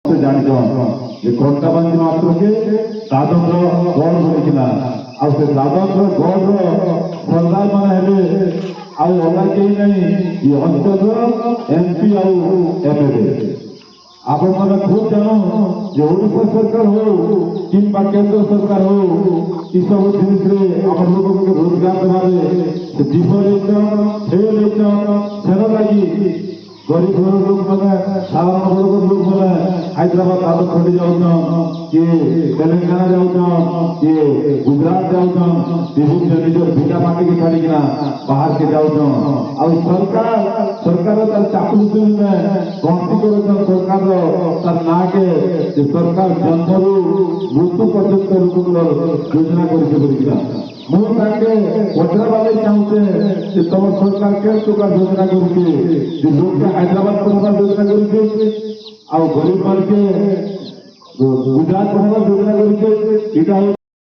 से जान जे कंटाबांधी मात्र के दादर गढ़ बोलिकिना आ से दादर गढ़ सरदार माने हेले आ अलग केही नहीं ये अंचल एमपी आ एमएलए आपण मैंने खूब जानो जे ओडिशा सरकार हो कि केंद्र सरकार हो ई सब जिनिस आपण लोग के रोजगार देवारे डिफरेंट फेल सेना लगी गरीब लोग मैंने साधारण वर्ग लोग मैंने हैदराबाद आदत खड़ी जाऊन किए तेलंगाना जाऊन किए गुजरात जाऊन विभिन्न निजर भिटा माटी के छाड़िकिना बाहर के जाऊन आ सरकार तार चाकुरी में गणति कर सरकार तार ना के सरकार जन्मरू मृत्यु पर्यंत लोक योजना कर पचरा वाले चाहते तुम सरकार के प्रकार योजना करके लोग के हैदराबाद प्रकार योजना करके आ गरीब मान के गुजरात प्रकार योजना करके